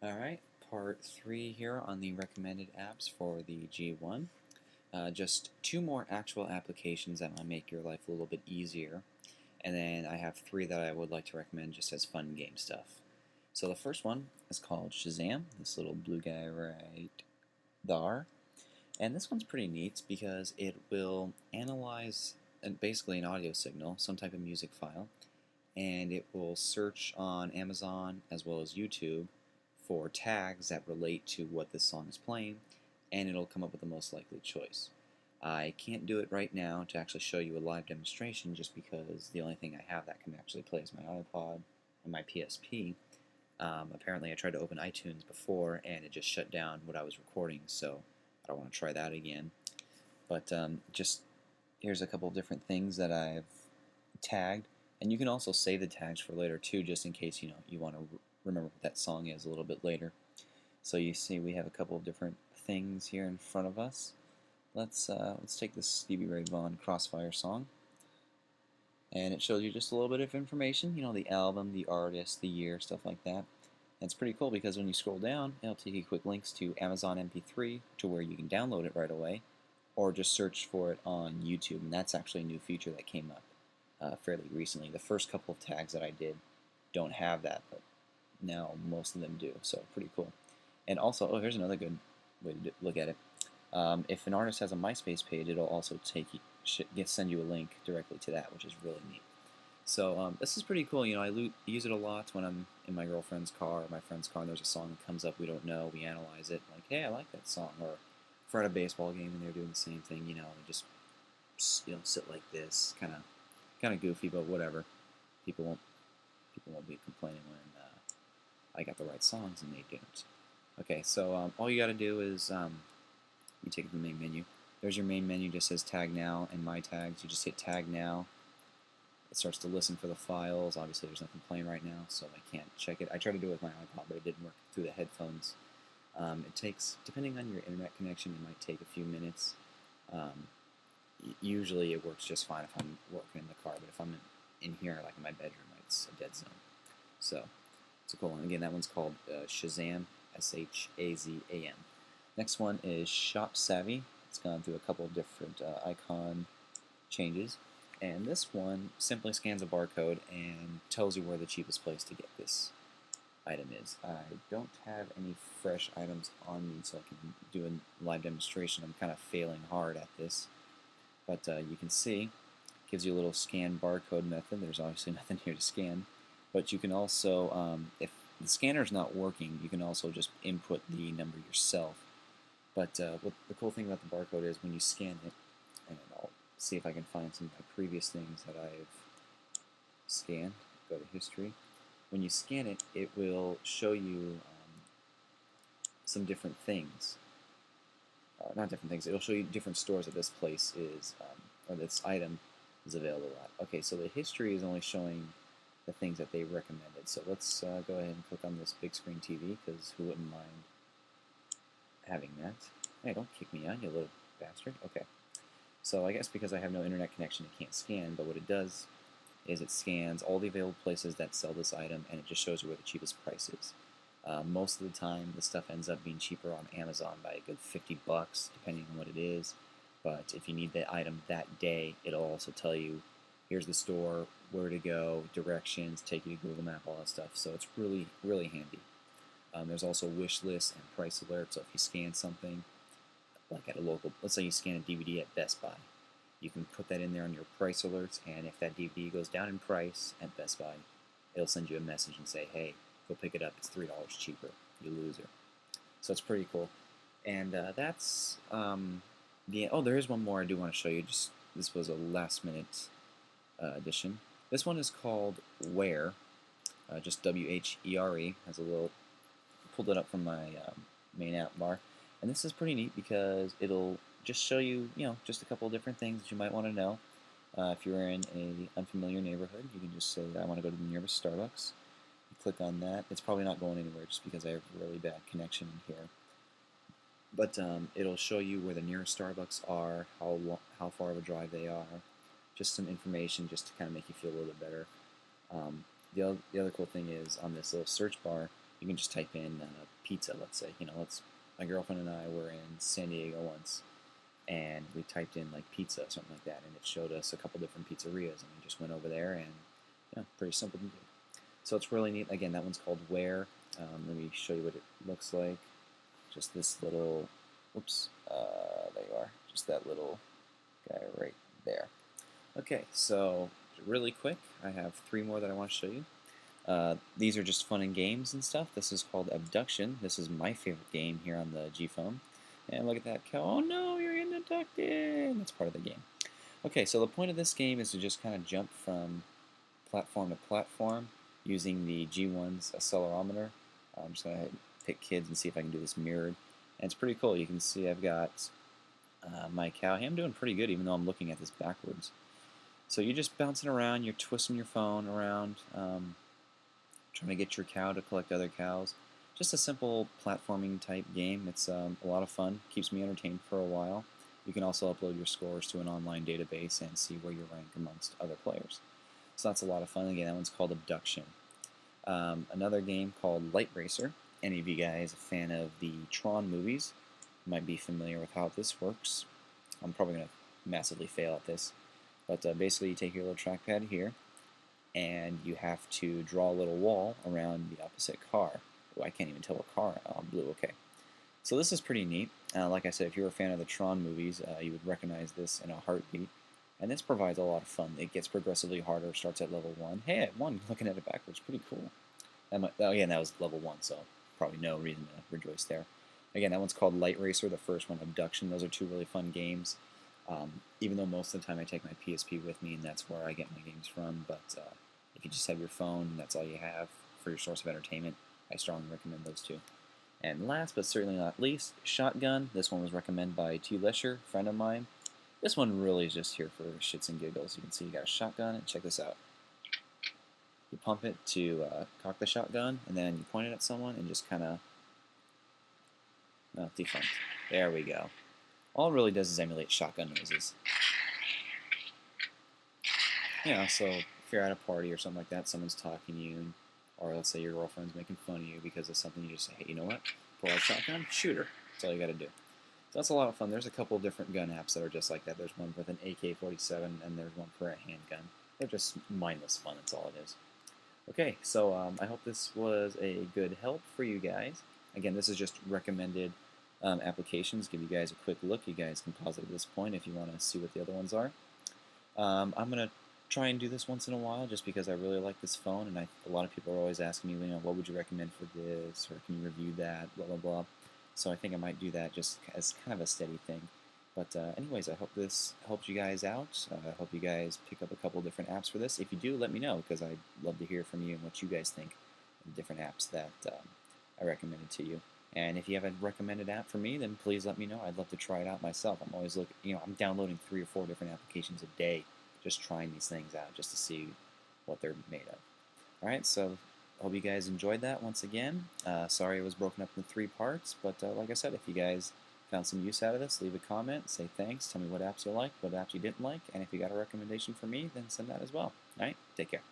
Alright, part 3 here on the recommended apps for the G1. Just two more actual applications that will make your life a little bit easier, and then I have 3 that I would like to recommend just as fun game stuff. So the first one is called Shazam, this little blue guy right there. And this one's pretty neat because it will analyze basically an audio signal, some type of music file, and it will search on Amazon as well as YouTube for tags that relate to what this song is playing, and it'll come up with the most likely choice. I can't do it right now to actually show you a live demonstration just because the only thing I have that can actually play is my iPod and my PSP. Apparently I tried to open iTunes before and it just shut down what I was recording, so I don't want to try that again. But just here's a couple of different things that I've tagged, and you can also save the tags for later too, just in case you want to remember what that song is a little bit later. So you see we have a couple of different things here in front of us. Let's take this Stevie Ray Vaughan Crossfire song, and it shows you just a little bit of information, the album, the artist, the year, stuff like that. And it's pretty cool because when you scroll down, it'll take you quick links to Amazon MP3 to where you can download it right away, or just search for it on YouTube, and that's actually a new feature that came up fairly recently. The first couple of tags that I did don't have that, but now most of them do, so pretty cool. And also, oh, here's another good way to look at it. If an artist has a MySpace page, it'll also send you a link directly to that, which is really neat. So this is pretty cool. I use it a lot when I'm in my girlfriend's car or my friend's car, and there's a song that comes up we don't know. We analyze it, like, hey, I like that song. Or if we're at a baseball game and they're doing the same thing, we just sit like this, kind of goofy, but whatever. People won't be complaining when I got the right songs and they didn't. Okay, so all you got to do is you take the main menu. There's your main menu. Just says Tag Now and My Tags. You just hit Tag Now. It starts to listen for the files. Obviously, there's nothing playing right now, so I can't check it. I tried to do it with my iPod, but it didn't work through the headphones. It takes, depending on your internet connection, it might take a few minutes. Usually, it works just fine if I'm working in the car, but if I'm in here, like in my bedroom, it's a dead zone. So it's a cool one. Again, that one's called Shazam, Shazam. Next one is ShopSavvy. It's gone through a couple of different icon changes. And this one simply scans a barcode and tells you where the cheapest place to get this item is. I don't have any fresh items on me, so I can do a live demonstration. I'm kind of failing hard at this. But you can see, it gives you a little scan barcode method. There's obviously nothing here to scan. But you can also, if the scanner is not working, you can also just input the number yourself. But what the cool thing about the barcode is when you scan it, and I'll see if I can find some of my previous things that I've scanned. Go to history. When you scan it, it will show you some different things. Not different things. It'll show you different stores that this place is, or this item is available at. Okay, so the history is only showing the things that they recommended. So let's go ahead and click on this big screen TV, because who wouldn't mind having that? Hey, don't kick me out, you little bastard. Okay. So I guess because I have no internet connection, it can't scan, but what it does is it scans all the available places that sell this item, and it just shows you where the cheapest price is. Most of the time, the stuff ends up being cheaper on Amazon by a good $50, depending on what it is. But if you need the item that day, it'll also tell you, here's the store, where to go, directions, take you to Google Map, all that stuff. So it's really, really handy. There's also wish lists and price alerts. So if you scan something, like at a local, let's say you scan a DVD at Best Buy, you can put that in there on your price alerts, and if that DVD goes down in price at Best Buy, it'll send you a message and say, hey, go pick it up, it's $3 cheaper, you loser. So it's pretty cool. And that's there is one more I do want to show you. This was a last minute addition. This one is called Where, just WHERE. Has a little, pulled it up from my main app bar. And this is pretty neat because it'll just show you, just a couple of different things that you might want to know. If you're in an unfamiliar neighborhood, you can just say, I want to go to the nearest Starbucks. You click on that. It's probably not going anywhere just because I have a really bad connection here. But it'll show you where the nearest Starbucks are, how far of a drive they are, just some information just to kind of make you feel a little bit better. The other cool thing is on this little search bar, You can just type in pizza, let's say. My girlfriend and I were in San Diego once, and we typed in like pizza or something like that, and it showed us a couple different pizzerias, and we just went over there, and pretty simple to do. So it's really neat. Again, that one's called Where. Let me show you what it looks like. Just this little, whoops, there you are. Just that little guy right there. Okay, so really quick, I have 3 more that I want to show you. These are just fun and games and stuff. This is called Abduction. This is my favorite game here on the G phone. And look at that cow. Oh no, you're getting abducted. That's part of the game. Okay, so the point of this game is to just kind of jump from platform to platform using the G1's accelerometer. I'm just going to pick kids and see if I can do this mirrored. And it's pretty cool. You can see I've got my cow. Hey, I'm doing pretty good even though I'm looking at this backwards. So you're just bouncing around, you're twisting your phone around, trying to get your cow to collect other cows. Just a simple platforming type game. It's a lot of fun, keeps me entertained for a while. You can also upload your scores to an online database and see where you rank amongst other players. So that's a lot of fun. Again, that one's called Abduction. Another game called Light Racer. Any of you guys a fan of the Tron movies might be familiar with how this works. I'm probably going to massively fail at this. But basically you take your little trackpad here and you have to draw a little wall around the opposite car. Oh, I can't even tell what car. Oh, blue, okay. So this is pretty neat. Like I said, if you're a fan of the Tron movies, you would recognize this in a heartbeat. And this provides a lot of fun. It gets progressively harder, starts at level 1. Hey, at 1, looking at it backwards, pretty cool. Again, that was level 1, so probably no reason to rejoice there. Again, that one's called Light Racer, the first one, Abduction. Those are 2 really fun games. Even though most of the time I take my PSP with me and that's where I get my games from, but if you just have your phone and that's all you have for your source of entertainment, I strongly recommend those 2. And last but certainly not least, Shotgun. This one was recommended by T. Lesher, a friend of mine. This one really is just here for shits and giggles. You can see you got a shotgun, and check this out. You pump it to cock the shotgun, and then you point it at someone and just kind of, defunct. There we go. All it really does is emulate shotgun noises. So if you're at a party or something like that, someone's talking to you, or let's say your girlfriend's making fun of you because of something, you just say, hey, you know what? Pull out a shotgun, shoot her. That's all you got to do. So that's a lot of fun. There's a couple of different gun apps that are just like that. There's one with an AK-47, and there's one for a handgun. They're just mindless fun. That's all it is. Okay, so I hope this was a good help for you guys. Again, this is just recommended applications. Give you guys a quick look. You guys can pause it at this point if you want to see what the other ones are. I'm going to try and do this once in a while just because I really like this phone, and a lot of people are always asking me, what would you recommend for this, or can you review that, blah, blah, blah. So I think I might do that just as kind of a steady thing. But anyways, I hope this helped you guys out. I hope you guys pick up a couple different apps for this. If you do, let me know, because I'd love to hear from you and what you guys think of the different apps that I recommended to you. And if you have a recommended app for me, then please let me know. I'd love to try it out myself. I'm always looking, I'm downloading 3 or 4 different applications a day, just trying these things out, just to see what they're made of. All right, so hope you guys enjoyed that once again. Sorry it was broken up into 3 parts, but like I said, if you guys found some use out of this, leave a comment, say thanks, tell me what apps you liked, what apps you didn't like, and if you got a recommendation for me, then send that as well. All right, take care.